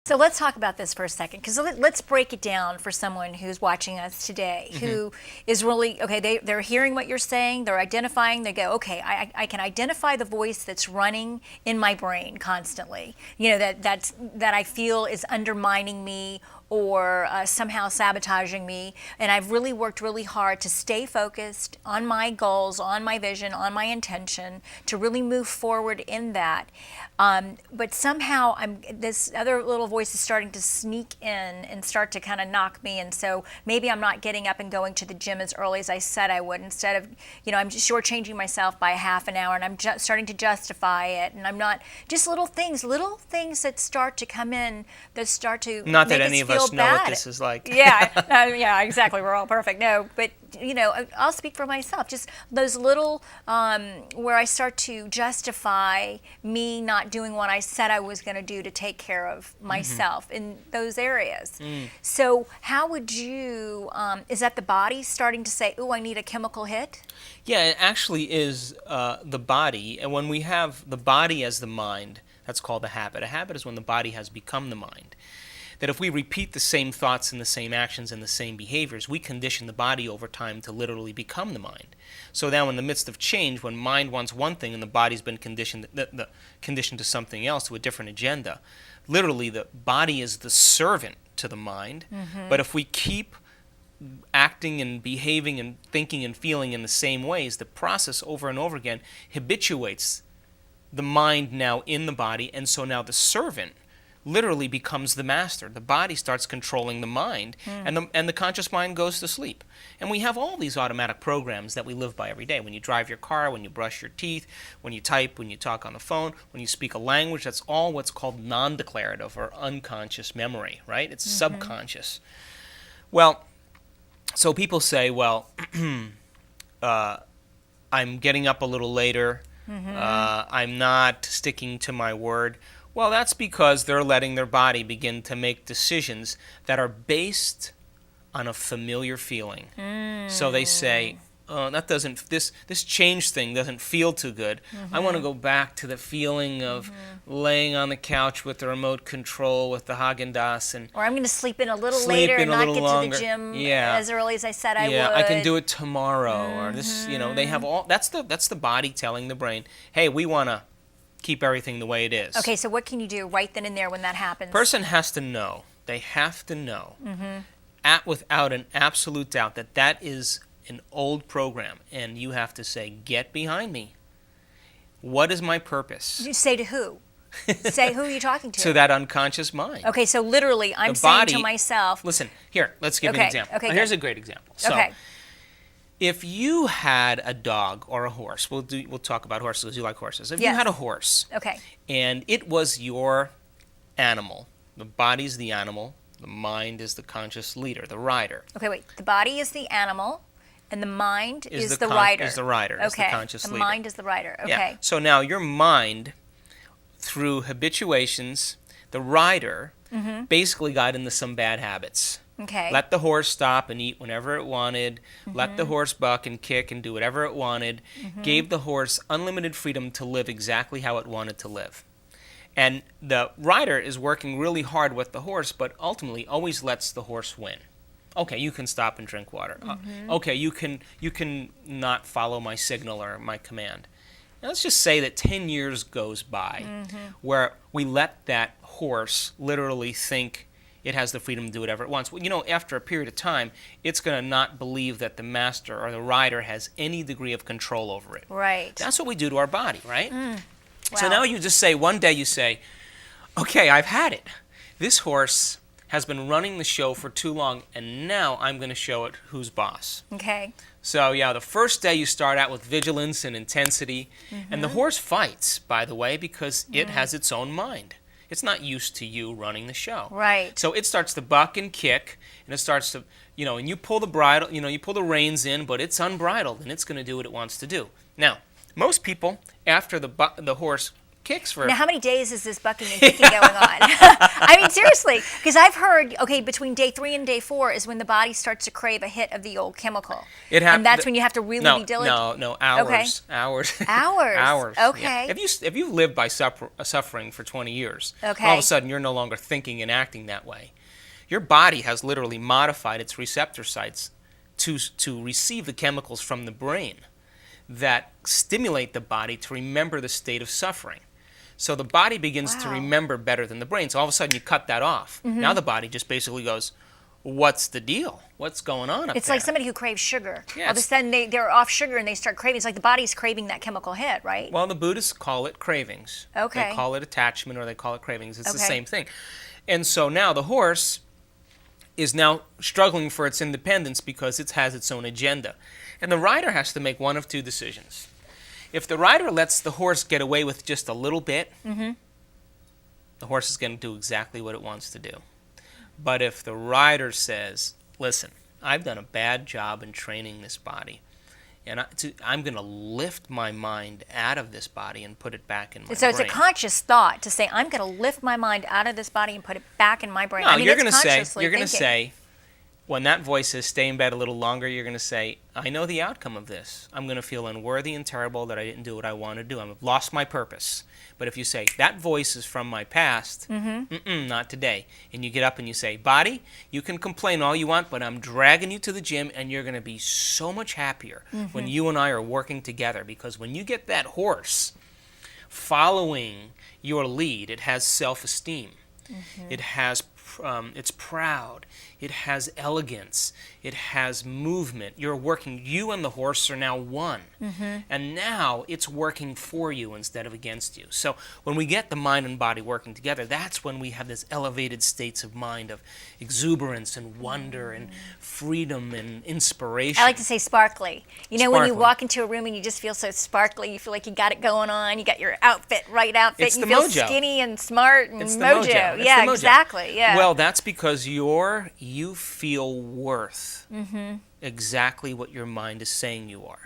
So let's talk about this for a second, because let's break it down for someone who's watching us today, who is really, okay, they're hearing what you're saying, they're identifying, they go, okay, I can identify the voice that's running in my brain constantly, that I feel is undermining me or somehow sabotaging me. And I've really worked really hard to stay focused on my goals, on my vision, on my intention, to really move forward in that. But somehow this other little voice is starting to sneak in and start to kind of knock me. And so maybe I'm not getting up and going to the gym as early as I said I would. Instead of, I'm just shortchanging myself by half an hour, and I'm starting to justify it. And I'm not, just little things that start to come in that start to not make that us any of feel us know bad. what this is like. Yeah, exactly. We're all perfect. No, but I'll speak for myself. Just those little where I start to justify me not doing what I said I was going to do to take care of myself in those areas. So how would you, is that the body starting to say, "Ooh, I need a chemical hit"? Yeah, it actually is the body. And when we have the body as the mind, that's called a habit. A habit is when the body has become the mind. That if we repeat the same thoughts and the same actions and the same behaviors, we condition the body over time to literally become the mind. So now in the midst of change, when mind wants one thing and the body's been conditioned to something else, to a different agenda, literally the body is the servant to the mind. But if we keep acting and behaving and thinking and feeling in the same ways, the process over and over again habituates the mind now in the body, and so now the servant literally becomes the master. The body starts controlling the mind, and the conscious mind goes to sleep. And we have all these automatic programs that we live by every day. When you drive your car, when you brush your teeth, when you type, when you talk on the phone, when you speak a language, that's all what's called non-declarative or unconscious memory, right? It's subconscious. Well, so people say, well, I'm getting up a little later, I'm not sticking to my word. Well, that's because they're letting their body begin to make decisions that are based on a familiar feeling. So they say, oh, this change thing doesn't feel too good. I want to go back to the feeling of laying on the couch with the remote control with the Haagen-Dazs, or I'm going to sleep in a little later and not get longer. to the gym as early as I said I would. Yeah, I can do it tomorrow. Or this, they have all. That's the body telling the brain, hey, we want to keep everything the way it is. Okay, so what can you do right then and there when that happens? Person has to know. They have to know, without an absolute doubt, that is an old program, and you have to say, get behind me. What is my purpose? You say to who? Say who are you talking to? To that unconscious mind. Okay, so literally I'm saying to myself. Listen, here, let's give you an example. Okay, here's a great example. So, okay. If you had a dog or a horse, we'll talk about horses because you like horses. If you had a horse, and it was your animal, the body's the animal, the mind is the conscious leader, the rider. Okay, wait. The body is the animal, and the mind is the rider. Is the rider. Okay. Is the conscious leader. The mind is the rider. Okay. Yeah. So now your mind, through habituations, the rider basically got into some bad habits. Okay. Let the horse stop and eat whenever it wanted. Let the horse buck and kick and do whatever it wanted. Gave the horse unlimited freedom to live exactly how it wanted to live. And the rider is working really hard with the horse, but ultimately always lets the horse win. Okay, you can stop and drink water. Okay, you can not follow my signal or my command. Now, let's just say that 10 years goes by where we let that horse literally think it has the freedom to do whatever it wants. Well, after a period of time, it's going to not believe that the master or the rider has any degree of control over it. Right. That's what we do to our body, right? Wow. So now you just say, one day you say, okay, I've had it. This horse has been running the show for too long, and now I'm going to show it who's boss. Okay. So, the first day you start out with vigilance and intensity, and the horse fights, by the way, because it has its own mind. It's not used to you running the show. Right. So it starts to buck and kick, and it starts to, and you pull the bridle, you pull the reins in, but it's unbridled, and it's going to do what it wants to do. Now, most people, after the horse kicks for... Now, how many days is this bucking and kicking going on? I mean, seriously, because I've heard, okay, between day 3 and day 4 is when the body starts to crave a hit of the old chemical. And that's when you have to really be diligent. No, hours. Okay. Hours. Hours. Hours. Okay. Yeah. If you lived by suffering for 20 years, okay, all of a sudden you're no longer thinking and acting that way. Your body has literally modified its receptor sites to receive the chemicals from the brain that stimulate the body to remember the state of suffering. So the body begins to remember better than the brain. So all of a sudden you cut that off. Now the body just basically goes, what's the deal? What's going on up there? It's like somebody who craves sugar. Yeah, all of a sudden they're off sugar and they start craving. It's like the body's craving that chemical hit, right? Well, the Buddhists call it cravings. Okay. They call it attachment or they call it cravings. It's the Okay. same thing. And so now the horse is now struggling for its independence because it has its own agenda. And the rider has to make one of two decisions. If the rider lets the horse get away with just a little bit, the horse is going to do exactly what it wants to do. But if the rider says, listen, I've done a bad job in training this body, and I'm going to lift my mind out of this body and put it back in my brain. So it's a conscious thought to say, I'm going to lift my mind out of this body and put it back in my brain. No, I mean, you're going to thinking. say, when that voice says stay in bed a little longer, you're going to say, I know the outcome of this. I'm going to feel unworthy and terrible that I didn't do what I want to do. I've lost my purpose. But if you say, that voice is from my past, not today, and you get up and you say, body, you can complain all you want, but I'm dragging you to the gym, and you're going to be so much happier when you and I are working together. Because when you get that horse following your lead, it has self-esteem. It has, it's proud. It has elegance. It has movement. You're working. You and the horse are now one. And now it's working for you instead of against you. So when we get the mind and body working together, that's when we have this elevated states of mind of exuberance and wonder and freedom and inspiration. I like to say sparkly. You know, when you Sparkly. walk into a room and you just feel so sparkly, you feel like you got it going on, you got your right outfit, It's you the feel mojo. skinny and smart and It's the mojo. mojo. It's Yeah, the mojo. exactly. Yeah. Well, that's because you feel worth exactly what your mind is saying you are.